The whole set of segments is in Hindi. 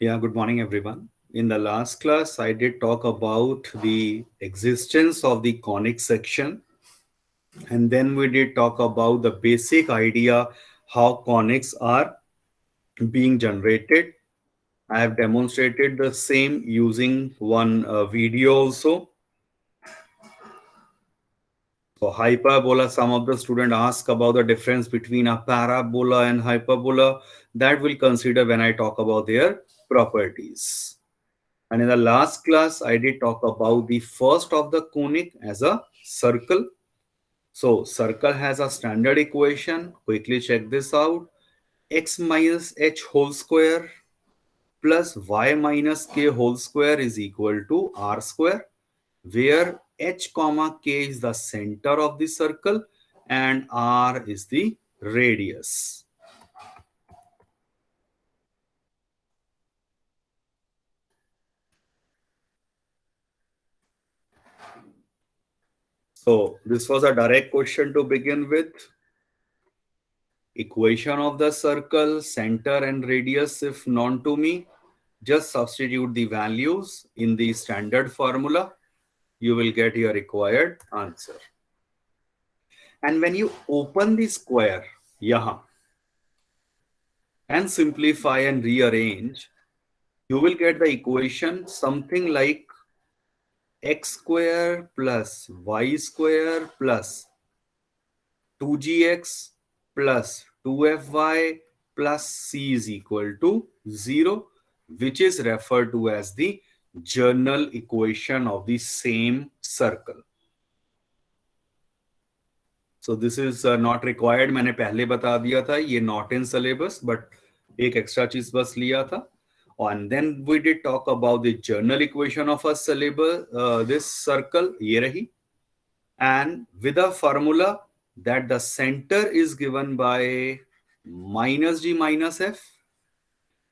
Yeah, good morning, everyone. In the last class, I did talk about the existence of the conic section, and then we did talk about the basic idea how conics are being generated. I have demonstrated the same using one video also. So hyperbola, some of the students ask about the difference between a parabola and hyperbola. That we'll consider when I talk about their properties. And in the last class, I did talk about the first of the conic as a circle. So circle has a standard equation. Quickly check this out. X minus h whole square plus y minus k whole square is equal to r square, where h comma k is the center of the circle and r is the radius. So this was a direct question to begin with. Equation of the circle, center and radius if known to me, just substitute the values in the standard formula. You will get your required answer. And when you open the square, yahan, and simplify and rearrange, you will get the equation something like x square plus y square plus 2gx plus 2fy plus c is equal to 0, which is referred to as the general equation of the same circle. So this is not required. मैंने पहले बता दिया था, ये not in syllabus, but एक extra चीज बस लिया था. And then we did talk about the general equation of a syllabus, this circle, ये रही. And with a formula that the center is given by minus g minus f,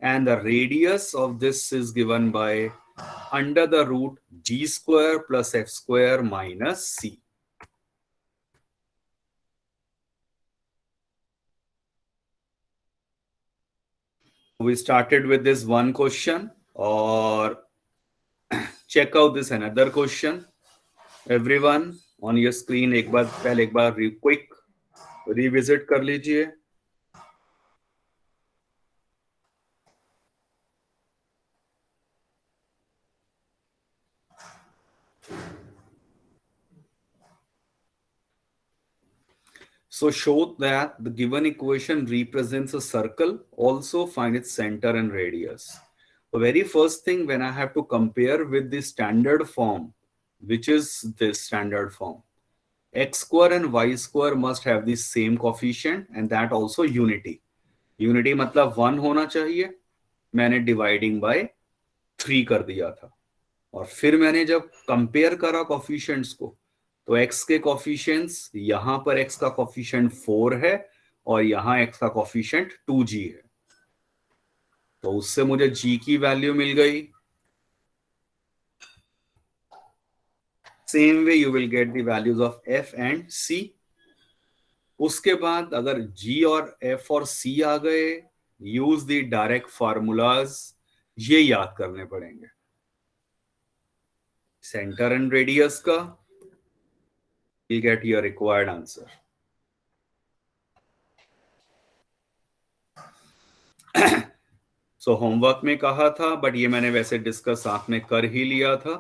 and the radius of this is given by under the root g square plus f square minus c. We started with this one question, or check out this another question. Everyone on your screen एक बार quick revisit कर लीजिए. So show that the given equation represents a circle. Also find its center and radius. The very first thing, when I have to compare with the standard form, which is this standard form, x square and y square must have the same coefficient, and that also unity. Unity मतलब 1 होना चाहिए. मैंने डिवाइडिंग बाय 3 कर दिया था, और फिर मैंने जब कंपेयर करा कोफिशिएंट्स को, तो x के कोफिशिएंट्स, यहां पर x का कोफिशिएंट 4 है और यहां x का कोफिशिएंट 2g है. तो उससे मुझे g की वैल्यू मिल गई. Same way you will get the values of f and c. उसके बाद अगर g और f और c आ गए, यूज द डायरेक्ट फार्मूलाज. ये याद करने पड़ेंगे. सेंटर एंड रेडियस का, you get your required answer. So homework में कहा था, बट ये मैंने वैसे डिस्कस साथ में कर ही लिया था.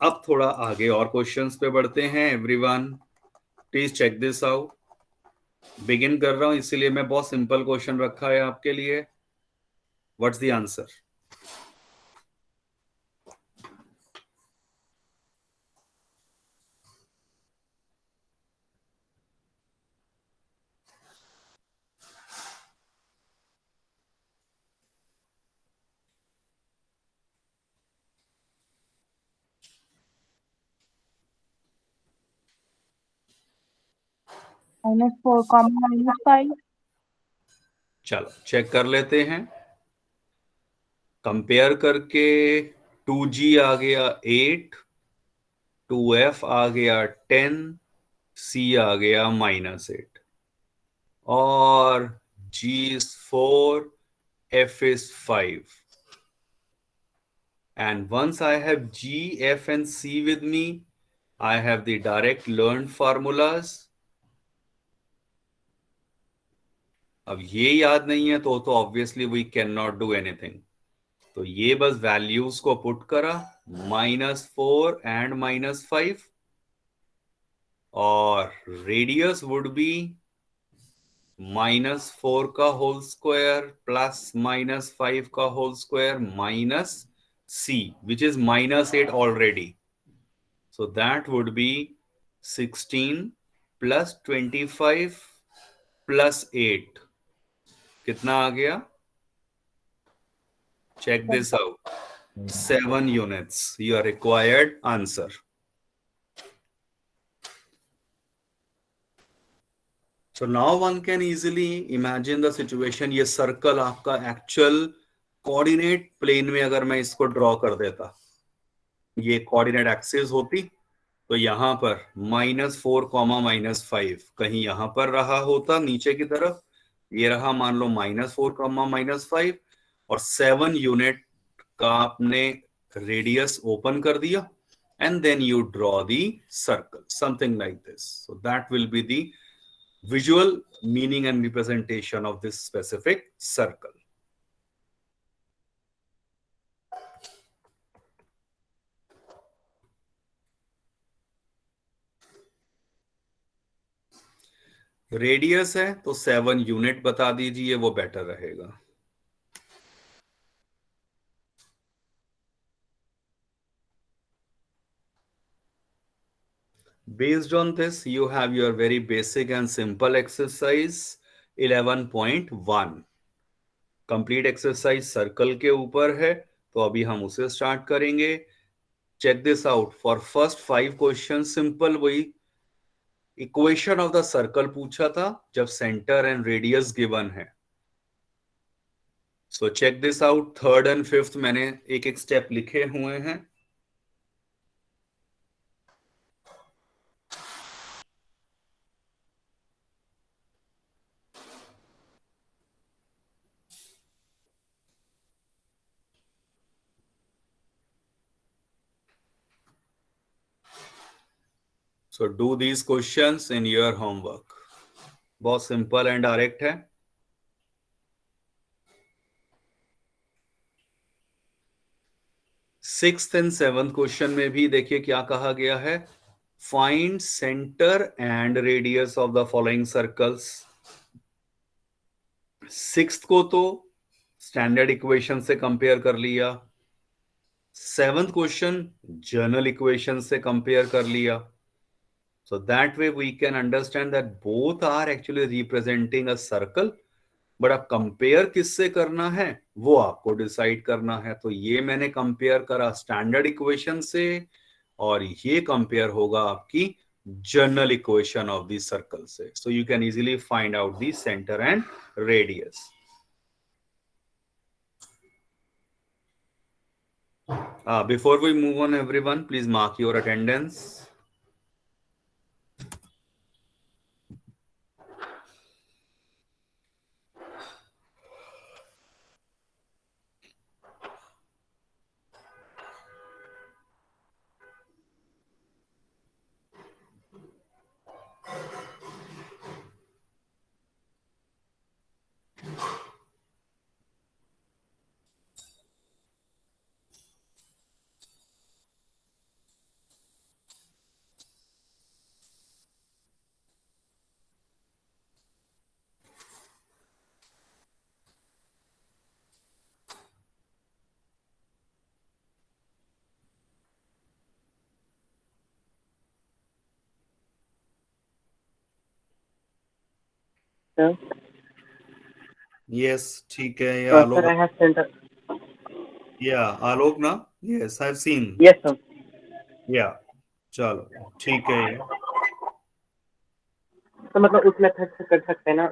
अब थोड़ा आगे और क्वेश्चंस पे बढ़ते हैं. Everyone please check this out. Begin कर रहा हूं, इसीलिए मैं बहुत सिंपल क्वेश्चन रखा है आपके लिए. What's the answer? -4, -5. चलो चेक कर लेते हैं. कंपेयर करके 2g आ गया 8, 2f आ गया 10, c आ गया -8, और G is 4, F is 5. And once I have G, F and C with me, I have the direct learned formulas. अब ये याद नहीं है तो obviously we can not do anything. तो ये बस वैल्यूज को पुट करा, -4 एंड -5, और रेडियस वुड बी -4 का होल स्क्वायर प्लस -5 का whole square minus C, which is -8 already. So that would be 16 plus 25 plus 8. कितना आ गया? Check this out. 7 units. Your required answer. So now one can easily imagine the situation. ये सर्कल आपका एक्चुअल कोऑर्डिनेट प्लेन में अगर मैं इसको ड्रॉ कर देता, ये कोऑर्डिनेट एक्सिस होती, तो यहां पर -4, -5 कहीं यहां पर रहा होता नीचे की तरफ, ये रहा मान लो -4, -5, और 7 यूनिट का आपने रेडियस ओपन कर दिया, and then you draw the circle, something like this. So that will be the visual meaning and representation of this specific circle. Radius है तो 7 यूनिट बता दीजिए, वो बेटर रहेगा. Based on this, you have your very basic and simple exercise 11.1. Complete exercise circle के ऊपर है, तो अभी हम उसे स्टार्ट करेंगे. Check this out. For first 5 question simple वही इक्वेशन ऑफ द सर्कल पूछा था जब सेंटर एंड रेडियस गिवन है. So check this out. Third and fifth मैंने एक एक स्टेप लिखे हुए हैं. So do these questions in your homework. बहुत सिंपल एंड डायरेक्ट है. सिक्स्थ एंड सेवंथ क्वेश्चन में भी देखिए क्या कहा गया है. Find centre and radius of the following circles. Sixth को तो स्टैंडर्ड इक्वेशन से कंपेयर कर लिया, सेवंथ क्वेश्चन जनरल इक्वेशन से कंपेयर कर लिया. So that way we can understand that both are actually representing a circle, but अब कंपेयर किससे करना है वो आपको डिसाइड करना है. तो ये मैंने कंपेयर करा स्टैंडर्ड इक्वेशन से, और ये कंपेयर होगा आपकी general equation of the circle से. So you can easily find out the centre and radius. Before we move on, everyone, please mark your attendance. Sir. Yes, ठीक है. Sir, I have sent. Yeah, Alok na? Yes, I've seen. Yes, sir. Yeah, चलो ठीक है. तो मतलब उस मेथड से कर सकते हैं ना.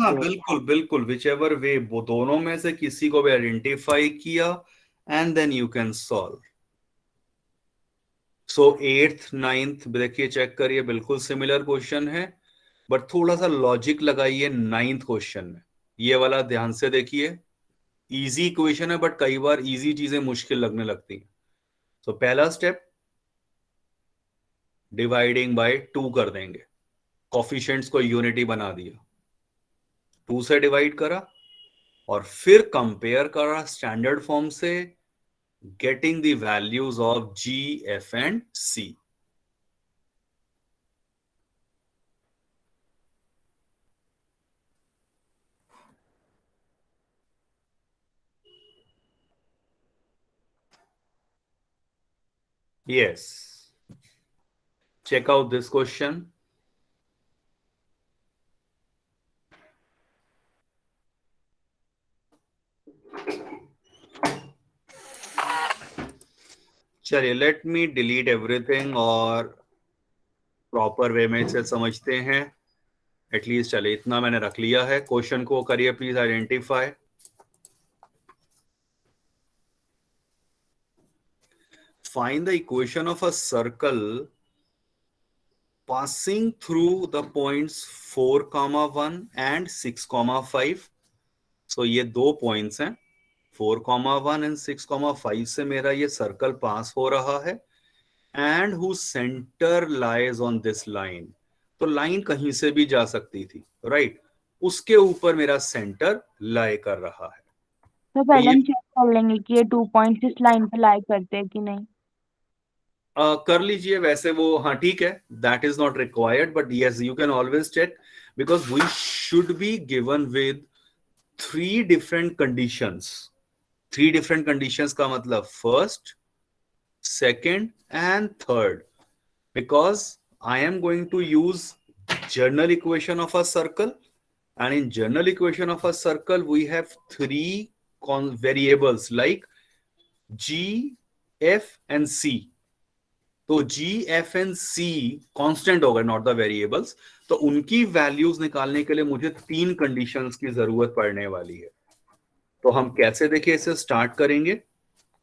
हाँ, बिल्कुल बिल्कुल. विचएवर वे, वो दोनों में से किसी को भी आइडेंटिफाई किया and then you can solve. So 8th 9th देखिए, चेक करिए, बिल्कुल सिमिलर क्वेश्चन है, बट थोड़ा सा लॉजिक लगाइए 9th क्वेश्चन में. ये वाला ध्यान से देखिए, इजी इक्वेशन है बट कई बार इजी चीजें मुश्किल लगने लगती हैं। तो पहला स्टेप, डिवाइडिंग बाय 2 कर देंगे, कोफिशिएंट्स को यूनिटी बना दिया, 2 से डिवाइड करा और फिर कंपेयर करा स्टैंडर्ड फॉर्म से, getting the values of G, F and C. Yes, check out this question. चलिए, लेट मी डिलीट एवरीथिंग और प्रॉपर वे में इसे समझते हैं। एटलीस्ट चलिए इतना मैंने रख लिया है। क्वेश्चन को करिए please identify. Find the equation of a circle passing through the points 4, 1 and 6, 5। so ये दो पॉइंट्स हैं, 4, 1 एंड 6, 5 से मेरा ये सर्कल पास हो रहा है, and who centre lies on this line. तो लाइन कहीं से भी जा सकती थी, राइट, उसके ऊपर मेरा सेंटर लाई कर रहा है। तो पहले हम चेक कर लेंगे कि ये 2 पॉइंट्स इस लाइन पे लाई करते हैं कि नहीं। कर लीजिए वैसे वो, हाँ ठीक है, that is not required but yes you can always check, because we should be given with 3 different conditions. 3 different conditions का मतलब first, second and third, because I am going to use general equation of a circle, and in general equation of a circle we have 3 variables like g, f and c। तो g, f and c constant हो गए, नॉट द वेरिएबल्स। तो उनकी वैल्यूज निकालने के लिए मुझे 3 कंडीशंस की जरूरत पड़ने वाली है। तो हम कैसे देखिए इसे स्टार्ट करेंगे।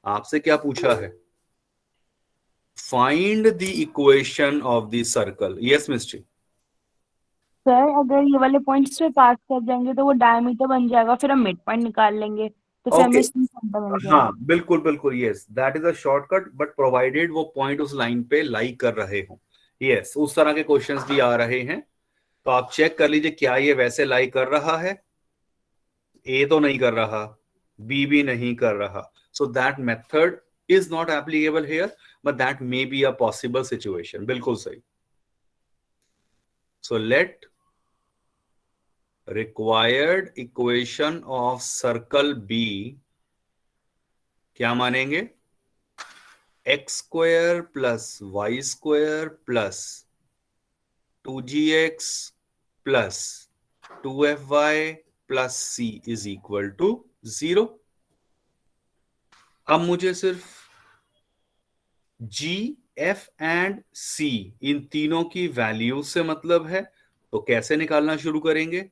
आपसे क्या पूछा है, find the equation of the circle. Yes mister. Sir अगर ये वाले पॉइंट्स पे पास कर जाएंगे तो वो डायमीटर बन जाएगा, फिर हम मिड पॉइंट निकाल लेंगे, तो फिर हमें ओके, सी सेंटर मिल हाँ जाएगा। बिल्कुल बिल्कुल, yes that is a shortcut, but provided वो पॉइंट उस लाइन पे लाई कर रहे हो। यस, उस तरह के क्वेश्चंस भी आ रहे हैं। तो आप चेक कर लीजिए क्या ये वैसे लाई कर रहा है। ए तो नहीं कर रहा, बी भी नहीं कर रहा, so that method is not applicable here, but that may be a possible situation. बिल्कुल सही। So let required equation of circle be क्या मानेंगे, x square plus y square plus 2gx plus 2fy plus c is equal to 0। अब मुझे सिर्फ g, f एंड c इन तीनों की वैल्यू से मतलब है। तो कैसे निकालना शुरू करेंगे,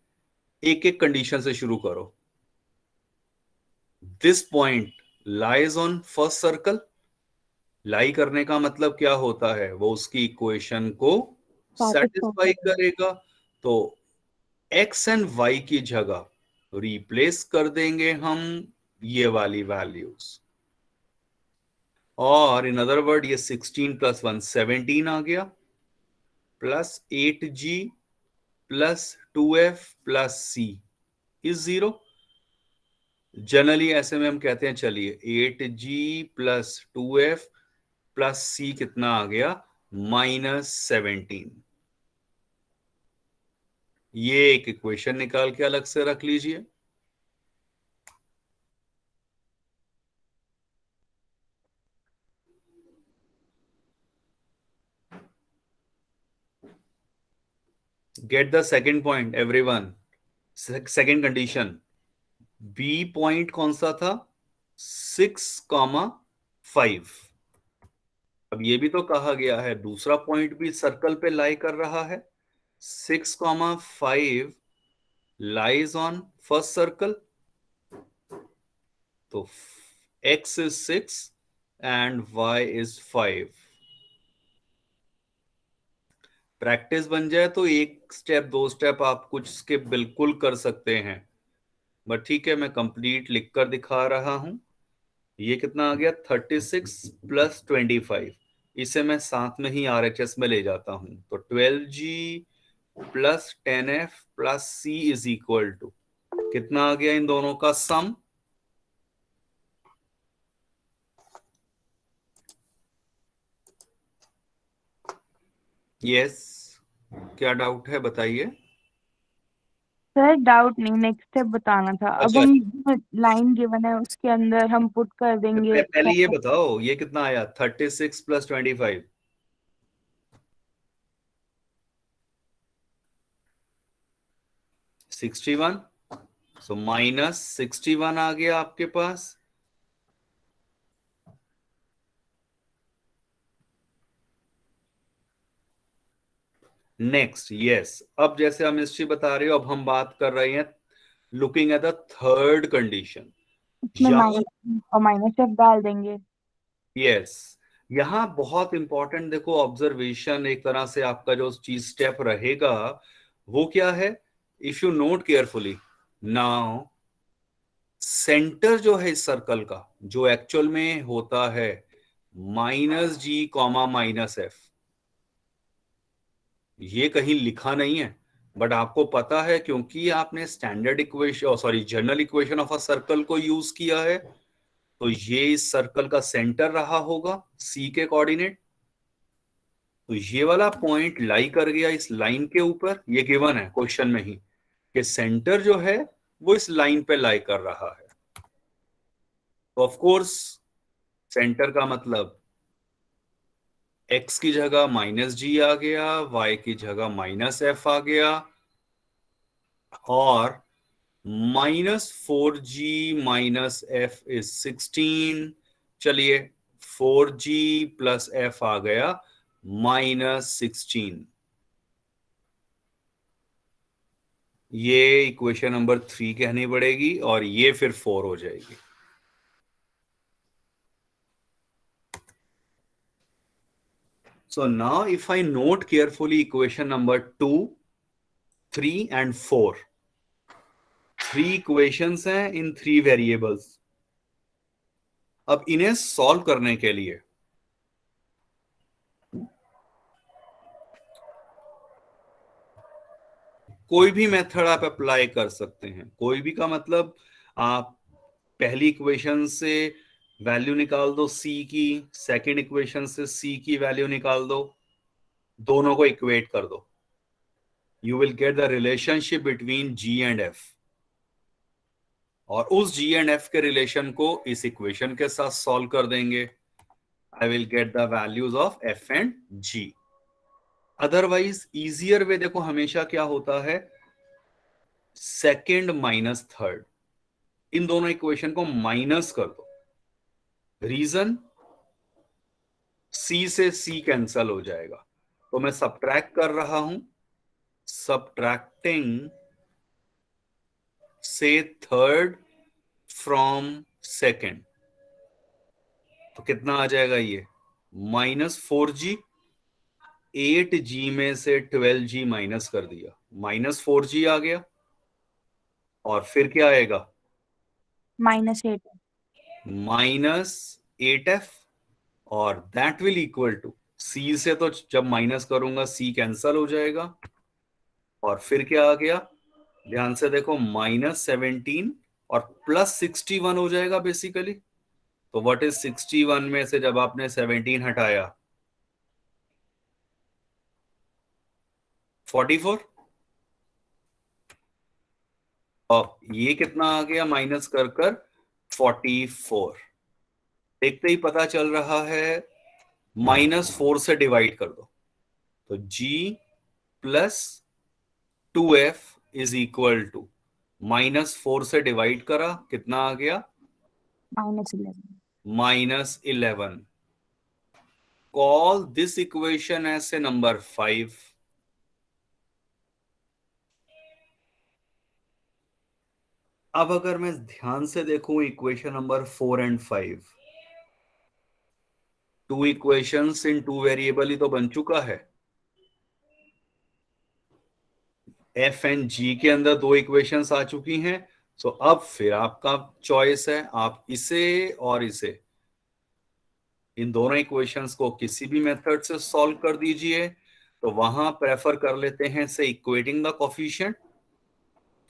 एक एक कंडीशन से शुरू करो। This point lies on first circle. Lie करने का मतलब क्या होता है, वो उसकी इक्वेशन को सेटिस्फाई करेगा। तो एक्स एंड वाई की जगह रिप्लेस कर देंगे हम ये वाली वैल्यूज, और इन अदर वर्ड ये 16 प्लस 1 17 आ गया, plus 8g plus 2f plus c is 0। Generally ऐसे में हम कहते हैं चलिए 8g plus 2f plus c कितना आ गया, -17। ये एक इक्वेशन निकाल के अलग से रख लीजिए। Get the second point everyone. Second condition, B point कौन सा था, 6, 5। अब ये भी तो कहा गया है दूसरा पॉइंट भी सर्कल पे लाई कर रहा है। 6, 5 लाइज ऑन फर्स्ट सर्कल। तो x is 6 and y is 5। Practice बन जाए तो एक स्टेप 2 स्टेप आप कुछ स्किप बिल्कुल कर सकते हैं। बट ठीक है, मैं कंप्लीट लिख कर दिखा रहा हूं। ये कितना आ गया 36 प्लस 25, इसे मैं साथ में ही RHS में ले जाता हूं, तो 12G plus 10F plus C is equal to कितना आ गया इन दोनों का सम। यस, क्या डाउट है बताइए। सर डाउट नहीं, नेक्स्ट स्टेप बताना था। अब अच्छा, हम लाइन गिवन है उसके अंदर हम पुट कर देंगे। पहले ये बताओ ये कितना आया 36 प्लस 25, 61, सो माइनस 61 आ गया आपके पास। नेक्स्ट, यस, अब जैसे हम हिस्ट्री बता रहे हो, अब हम बात कर रहे हैं looking at the third condition. इसमें यहां माइनस और माइनस एफ डाल देंगे। यस, यहां बहुत इंपॉर्टेंट देखो ऑब्जर्वेशन, एक तरह से आपका जो चीज स्टेप रहेगा वो क्या है, if you note carefully now, centre जो है इस सर्कल का जो एक्चुअल में होता है -G कॉमा -F, ये कहीं लिखा नहीं है, बट आपको पता है क्योंकि आपने standard equation, sorry general equation of a circle को यूज किया है, तो ये इस सर्कल का सेंटर रहा होगा C के कोऑर्डिनेट। तो ये वाला पॉइंट लाई कर गया इस लाइन के ऊपर, ये गिवन है क्वेश्चन में ही कि सेंटर जो है वो इस लाइन पे लाई कर रहा है। तो ऑफ कोर्स सेंटर का मतलब x की जगह -G आ गया, y की जगह -F आ गया, और -4G -F इज 16। चलिए 4G प्लस F आ गया -16। ये इक्वेशन नंबर 3 कहनी पड़ेगी और ये फिर 4 हो जाएगी। So now if I note carefully equation number 2, 3 and 4, 3 equations हैं इन 3 वेरिएबल्स। अब इन्हें सॉल्व करने के लिए कोई भी मेथड आप अप्लाई कर सकते हैं। कोई भी का मतलब आप पहली इक्वेशन से वैल्यू निकाल दो C की, सेकंड इक्वेशन से C की वैल्यू निकाल दो, दोनों को इक्वेट कर दो, you will get the relationship between G and F, और उस G एंड F के रिलेशन को इस इक्वेशन के साथ सॉल्व कर देंगे। I will get the values of F and G। Otherwise easier way देखो हमेशा क्या होता है, सेकेंड माइनस थर्ड, इन दोनों इक्वेशन को माइनस कर दो। रीजन, C से C कैंसल हो जाएगा, तो मैं सबट्रैक्ट कर रहा हूं, सबट्रैक्टिंग से थर्ड फ्रॉम सेकेंड, तो कितना आ जाएगा ये -4G, 8G में से 12G माइनस कर दिया, -4G आ गया, और फिर क्या आएगा -8 -8F, और that will equal to C से, तो जब माइनस करूंगा C कैंसल हो जाएगा, और फिर क्या आ गया, ध्यान से देखो -17 और +61 हो जाएगा बेसिकली। तो व्हाट इज 61 में से जब आपने 17 हटाया, 44, और ये कितना आ गया माइनस कर कर 44। देखते ही पता चल रहा है, -4 से डिवाइड कर दो, तो G plus 2F is equal to -4 से डिवाइड करा, कितना आ गया -11। Call this equation as a number 5। अब अगर मैं ध्यान से देखूं equation number 4 and 5, 2 equations in 2 variable ही तो बन चुका है। F एंड G के अंदर 2 इक्वेशंस आ चुकी हैं, सो अब फिर आपका चॉइस है, आप इसे और इसे, इन दोनों इक्वेशंस को किसी भी मेथड से सॉल्व कर दीजिए। तो वहां प्रेफर कर लेते हैं से इक्वेटिंग द कोफिशिएंट,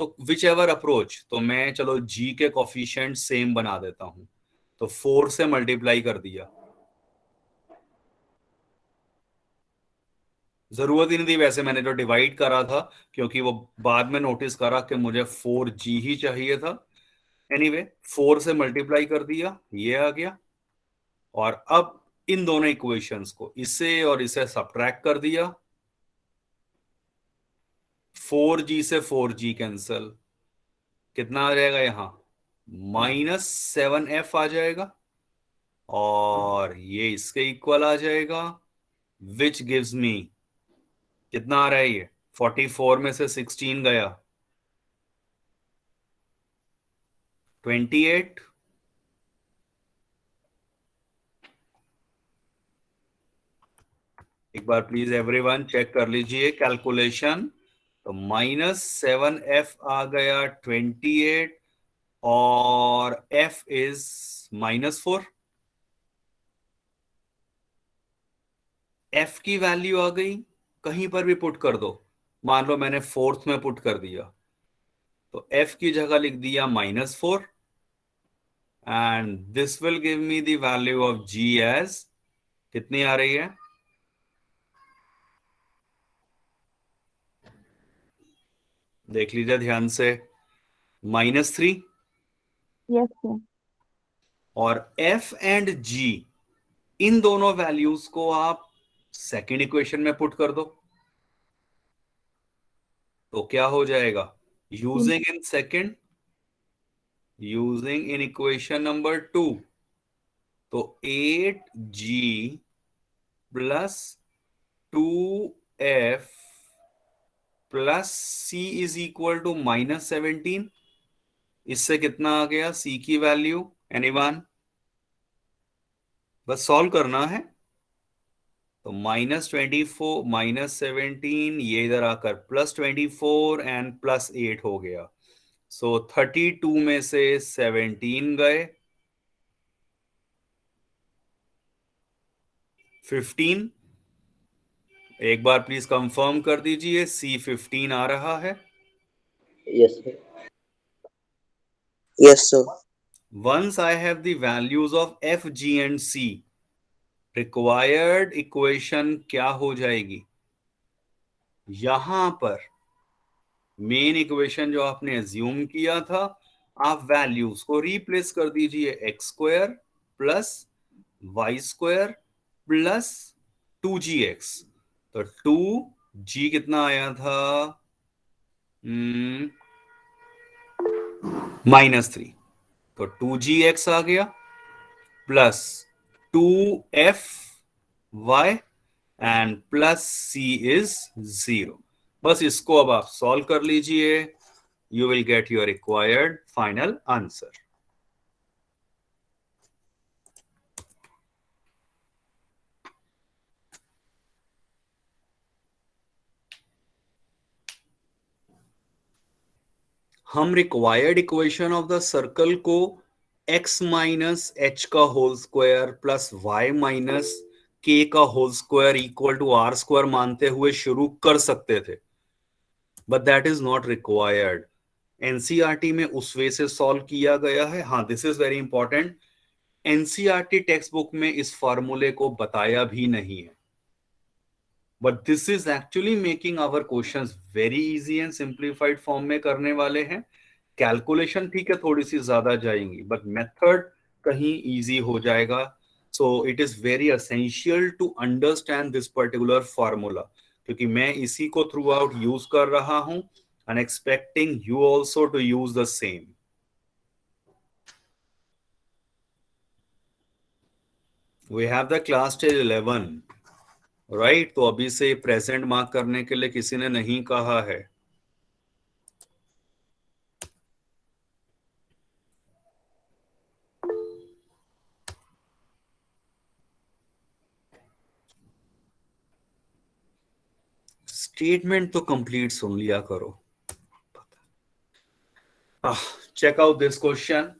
तो विच एवर अप्रोच, तो मैं चलो जी के कोफिशिएंट सेम बना देता हूं, तो 4 से मल्टीप्लाई कर दिया, जरूरत ही नहीं थी वैसे, मैंने जो डिवाइड करा था, क्योंकि वो बाद में नोटिस करा कि मुझे 4G ही चाहिए था। एनीवे 4 से मल्टीप्लाई कर दिया, ये आ गया। और अब इन दोनों इक्वेशंस को, इसे और इसे सब्ट्रैक्ट कर दिया, 4G से 4G कैंसल, कितना आ जाएगा यहाँ, -7F आ जाएगा, और ये इसके इक्वल आ जाएगा, विच गिव्स मी, कितना आ रहा है ये, 44 में से 16 गया, 28। एक बार प्लीज एवरीवन चेक कर लीजिए कैलकुलेशन, तो -7F आ गया 28, और F इज -4। F की वैल्यू आ गई, कहीं पर भी पुट कर दो, मान लो मैंने फोर्थ में पुट कर दिया, तो F की जगह लिख दिया -4, and this will give me the value of G as, कितनी आ रही है, देख लीजिए ध्यान से, -3। Yes sir. और F एंड G, इन दोनों वैल्यूज को आप सेकेंड इक्वेशन में पुट कर दो, तो क्या हो जाएगा, using in second, using in equation number 2, तो 8G plus 2F plus C is equal to -17, इससे कितना आ गया C की वैल्यू, एनीवन, बस सॉल्व करना है। तो -24 -17, ये इधर आकर +24 एंड +8 हो गया, सो 32 में से 17 गए, 15। एक बार प्लीज कंफर्म कर दीजिए, C15 आ रहा है। Yes, sir. Yes, sir. Once I have the values of F, G and C, required equation क्या हो जाएगी, यहां पर मेन इक्वेशन जो आपने एज्यूम किया था, आप वैल्यूज को रिप्लेस कर दीजिए, x² plus y² plus 2gx, तो 2g कितना आया था, -3, तो 2gx आ गया, plus 2fy and plus c is 0। बस इसको अब आप सॉल्व कर लीजिए, you will get your required final answer. हम required equation of the circle को x माइनस एच का whole square plus y minus k का whole square equal to r² मानते हुए शुरू कर सकते थे, but that is not required. NCERT में उस वे से सॉल्व किया गया है। हाँ, this is very important, NCERT text book में इस फॉर्मूले को बताया भी नहीं है, but this is actually making our questions very easy and simplified form में करने वाले हैं। कैलकुलेशन ठीक है थोड़ी सी ज्यादा जाएंगी, बट मेथड कहीं इजी हो जाएगा। So it is very essential to understand this particular formula, क्योंकि मैं इसी को थ्रू आउट यूज कर रहा हूं and expecting you also to use the same. We have the class till 11, right? तो अभी से प्रेजेंट मार्क करने के लिए किसी ने नहीं कहा है। स्टेटमेंट तो कंप्लीट सुन लिया करो। check out this question.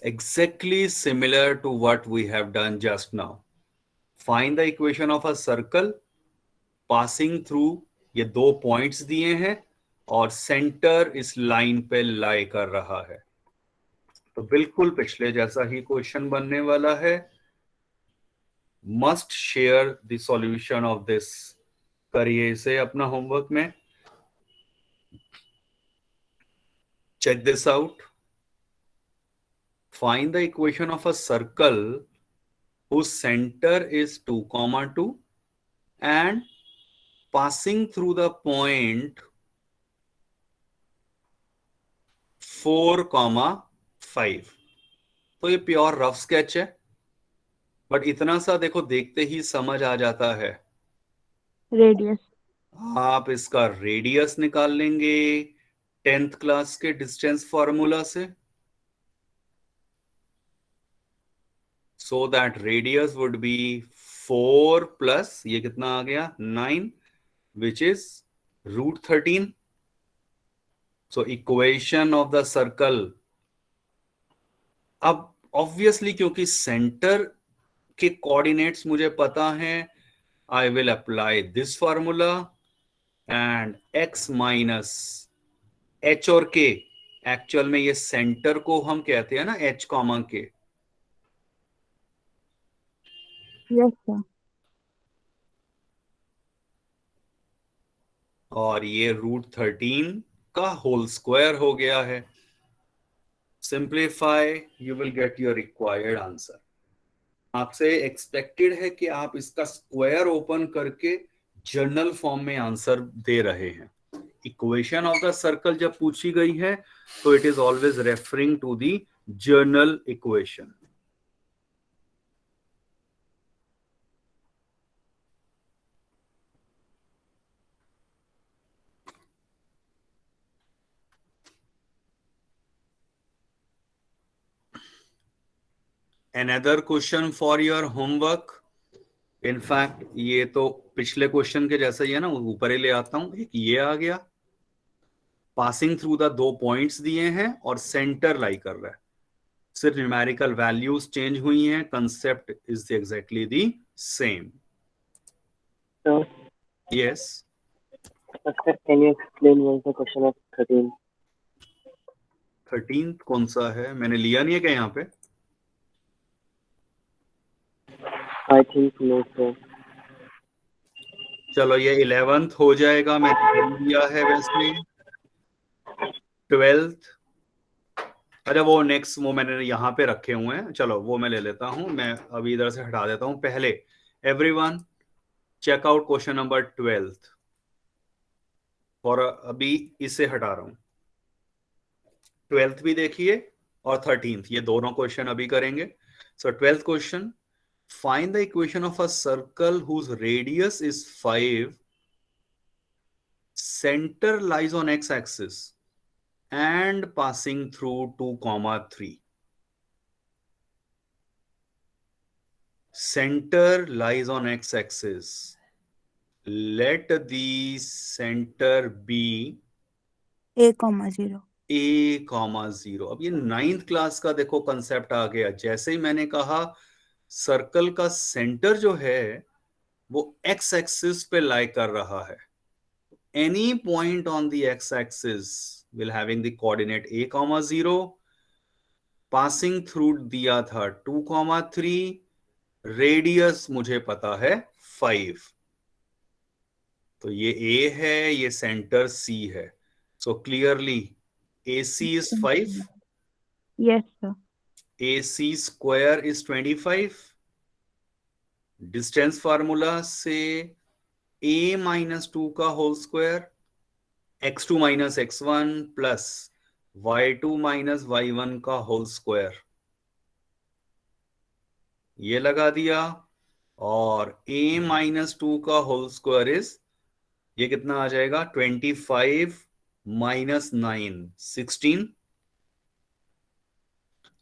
Exactly similar to what we have done just now. Find the equation of a circle passing through, ये 2 पॉइंट्स दिए हैं और सेंटर इस लाइन पे लाई कर रहा है। तो बिल्कुल पिछले जैसा ही क्वेश्चन बनने वाला है। Must share the solution of this, करिए इसे अपना होमवर्क में। Check this out. Find the equation of a circle whose center is 2, 2 and passing through the point 4, 5। तो ये प्योर रफ स्केच है, बट इतना सा देखो देखते ही समझ आ जाता है। रेडियस। आप इसका रेडियस निकाल लेंगे 10th क्लास के डिस्टेंस फॉर्मूला से। So that radius would be 4 plus ये कितना आ गया 9, which is √13. So equation of the circle। अब obviously क्योंकि सेंटर के कोऑर्डिनेट्स मुझे पता हैं, I will apply this formula and x minus h और k, एक्चुअल में ये सेंटर को हम कहते हैं ना h, k। Yes sir. और ये √13 का होल स्क्वायर हो गया है। Simplify, you will get your required answer. आपसे एक्सपेक्टेड है कि आप इसका स्क्वायर ओपन करके जर्नल फॉर्म में आंसर दे रहे हैं। इक्वेशन ऑफ द सर्कल जब पूछी गई है तो it is always referring to the general equation. Another question for your homework। In fact ये तो पिछले क्वेश्चन के जैसा ही है ना, ऊपर ही ले आता हूं। एक ये आ गया, पासिंग थ्रू द 2 पॉइंट्स दिए हैं और सेंटर लाई कर रहा है। सिर्फ न्यूमेरिकल वैल्यूज चेंज हुई हैं, concept is exactly the same. Yes Sir, can you explain once the question of 13? 13 कौन सा है? मैंने लिया नहीं है क्या यहाँ पे? I think no, sir. चलो ये 11th हो जाएगा, मैंने लिया है वैसे 12th। अच्छा वो नेक्स्ट वो मैंने यहाँ पे रखे हुए हैं, चलो वो मैं ले लेता हूँ। मैं अभी इधर से हटा देता हूँ पहले। Everyone check out question number 12th, और अभी इसे हटा रहा हूँ। 12th भी देखिए और 13th, ये दोनों क्वेश्चन अभी करेंगे। So 12th question, find the equation of a circle whose radius is 5, centre lies on x axis and passing through 2, 3। Center lies on x-axis. Let the center be A, 0। a, 0। अब ये 9th क्लास का देखो कंसेप्ट आ गया। जैसे ही मैंने कहा सर्कल का सेंटर जो है वो x एक्सिस पे लाई कर रहा है। Any point on the x axis will having the coordinate a, 0, passing through दिया था 2, 3, रेडियस मुझे पता है 5। तो ये a है, ये सेंटर c है। So clearly AC is 5, yes sir. AC square is 25। Distance formula से a -2 का whole square, x2 - x1 plus y2 - y1 का होल स्क्वायर, ये लगा दिया। और a -2 का होल स्क्वायर इज, ये कितना आ जाएगा 25 - 9, 16।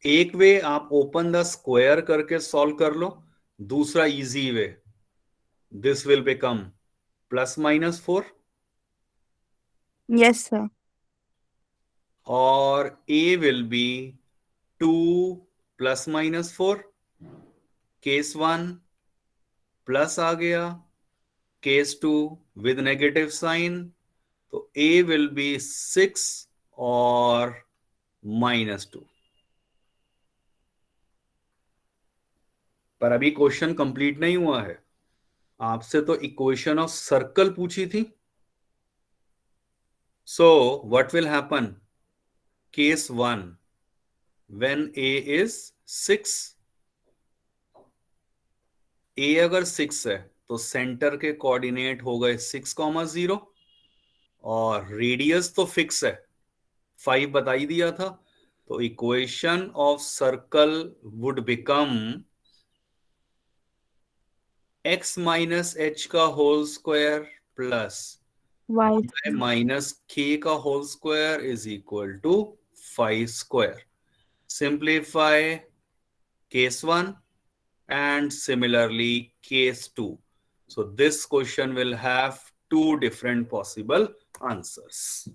एक वे आप ओपन द स्क्वायर करके सॉल्व कर लो, दूसरा easy way, this will become plus minus 4, Yes, sir. or A will be 2 plus minus 4. Case 1 plus आ गया, case 2 with negative sign, तो A will be 6 or -2. पर अभी क्वेश्चन कंप्लीट नहीं हुआ है, आपसे तो इक्वेशन ऑफ सर्कल पूछी थी. So what will happen? Case 1, when A is 6, A अगर 6 है तो सेंटर के कोऑर्डिनेट हो गए 6,0, और रेडियस तो फिक्स है, 5 बता ही दिया था. तो equation of circle would become x minus h का whole square plus Y minus k का whole square is equal to 5 square. Simplify case 1 and similarly case 2. So this question will have two different possible answers.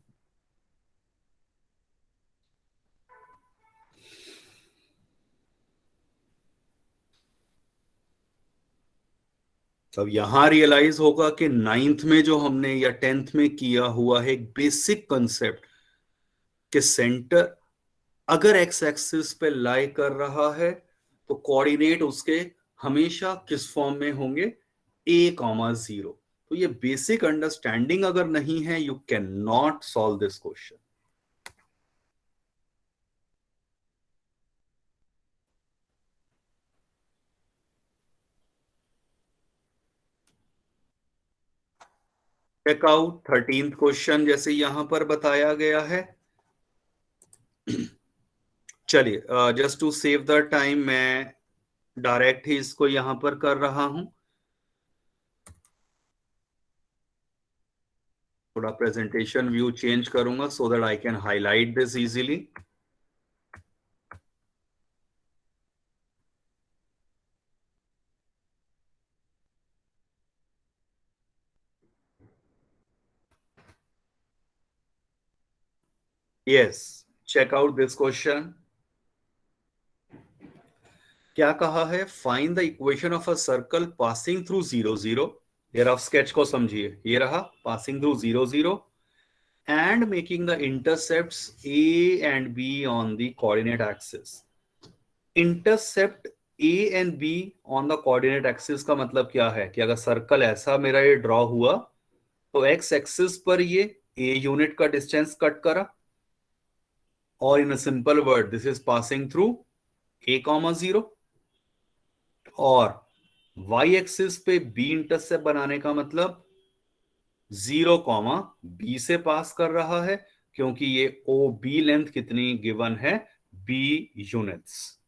अब यहां रियलाइज होगा कि 9th में जो हमने या 10th में किया हुआ है एक बेसिक कंसेप्ट कि सेंटर अगर एक्स एक्सिस पे लाई कर रहा है तो कोऑर्डिनेट उसके हमेशा किस फॉर्म में होंगे? A,0. तो ये बेसिक अंडरस्टैंडिंग अगर नहीं है, you can not solve this question. Check out 13th question जैसे यहां पर बताया गया है. चलिए, just to save the time मैं डायरेक्ट ही इसको यहां पर कर रहा हूं. थोड़ा प्रेजेंटेशन व्यू चेंज करूंगा so that I can highlight this easily. Yes, check out this question. क्या कहा है? Find the equation of a circle passing through 0 0. ये रफ स्केच को समझिए, ये रहा passing through 0 0 and making the intercepts A and B on the coordinate axis. Intercept A and B on the coordinate axis का मतलब क्या है कि अगर सर्कल ऐसा मेरा ये ड्रॉ हुआ तो x एक्सिस पर ये A यूनिट का डिस्टेंस कट करा, और in a simple word this is passing through A,0, और y एक्सिस पे B इंटरसेप्ट बनाने का मतलब 0, B से पास कर रहा है, क्योंकि ये OB लेंथ कितनी गिवन है? B units.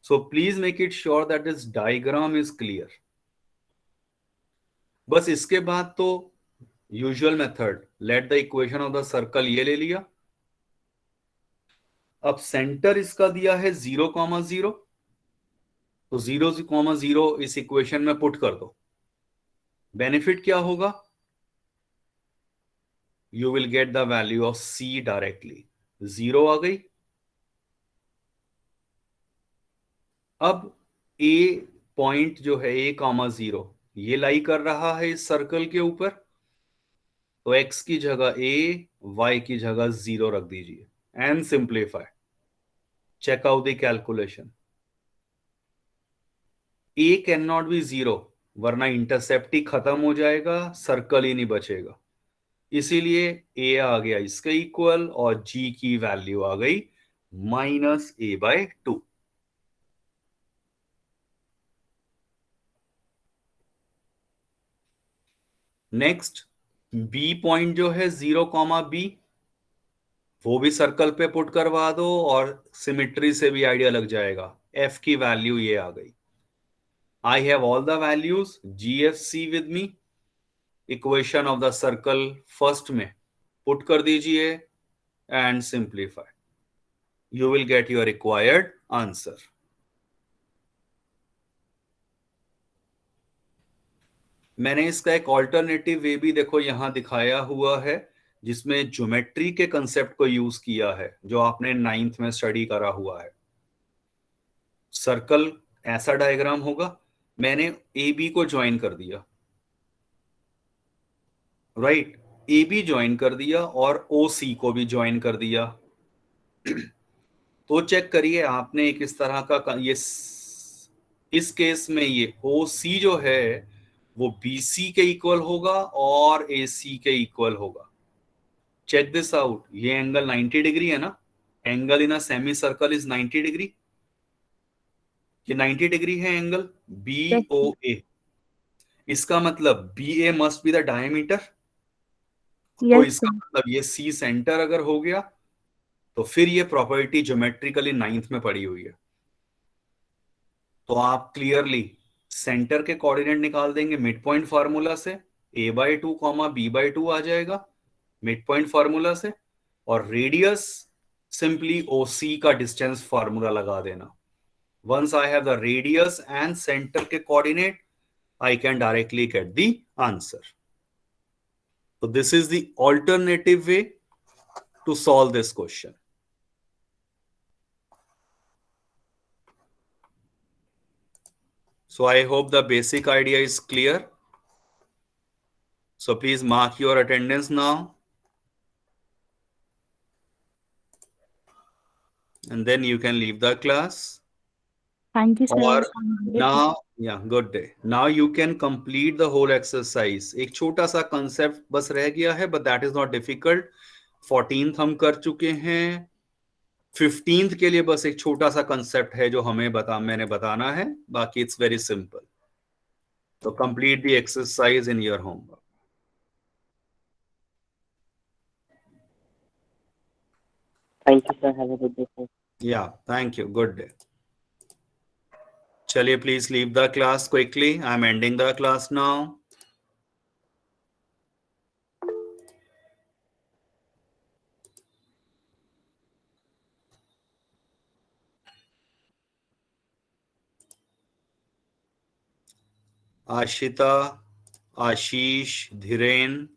So please make it sure that this diagram is clear. बस इसके बाद तो usual method, let the equation of the circle ये ले लिया. अब सेंटर इसका दिया है 0, 0, तो 0, 0 इस इक्वेशन में पुट कर दो. बेनिफिट क्या होगा? You will get the value of C directly. 0 आ गई. अब A पॉइंट जो है A,0 ये लाई कर रहा है इस सर्कल के ऊपर, तो x की जगह A, y की जगह 0 रख दीजिए and simplify. Check out the calculation. A can not be 0, वरना इंटरसेप्ट ही खत्म हो जाएगा, सर्कल ही नहीं बचेगा. इसीलिए A आ गया इसके इक्वल और G की वैल्यू आ गई -A/2. नेक्स्ट, B पॉइंट जो है 0, B, वो भी सर्कल पे पुट करवा दो और सिमिट्री से भी आइडिया लग जाएगा. F की वैल्यू ये आ गई. I have all the values, GFC with me. Equation of the circle first में पुट कर दीजिए and simplify. You will get your required answer. मैंने इसका एक ऑल्टरनेटिव वे भी देखो यहां दिखाया हुआ है, जिसमें ज्योमेट्री के कंसेप्ट को यूज किया है, जो आपने 9th में स्टडी करा हुआ है। सर्कल ऐसा डायग्राम होगा, मैंने ए बी को ज्वाइन कर दिया, राइट, ए बी ज्वाइन कर दिया और ओ सी को भी ज्वाइन कर दिया। तो चेक करिए, आपने एक इस तरह का इस केस में ये ओ सी जो है वो बी सी के इक्वल होगा और ए सी के इक्वल होगा। चेक दिस आउट, ये एंगल 90 डिग्री है ना, angle in a semi circle is 90 degree. ये 90 डिग्री है एंगल बी ओ ए। इसका मतलब B A must be the diameter. तो यस इसका सर। मतलब ये सी सेंटर अगर हो गया तो फिर ये प्रॉपर्टी ज्योमेट्रिकली 9th में पड़ी हुई है। तो आप क्लियरली सेंटर के कोऑर्डिनेट निकाल देंगे मिड पॉइंट फार्मूला से, a/2 कॉमा b/2 आ जाएगा मिड पॉइंट फार्मूला से, और रेडियस सिंपली OC का डिस्टेंस फार्मूला लगा देना। Once I have the radius and centre के coordinate, I can directly get the answer. So this is the alternative way to solve this question. So I hope the basic idea is clear. So please mark your attendance now. And then you can leave the class. Thank you Or sir. now, yeah, good day. Now you can complete the whole exercise. एक छोटा सा concept बस रह गया है, but that is not difficult. 14th हम कर चुके हैं। 15th के लिए बस एक छोटा सा concept है जो मैंने बताना है, बाकी it's very simple. So complete the exercise in your homework. Thank you, sir. Have a good day, sir. Yeah, thank you. Good day. Chaliye, please leave the class quickly. I'm ending the class now. Ashita, Ashish, Dhiren,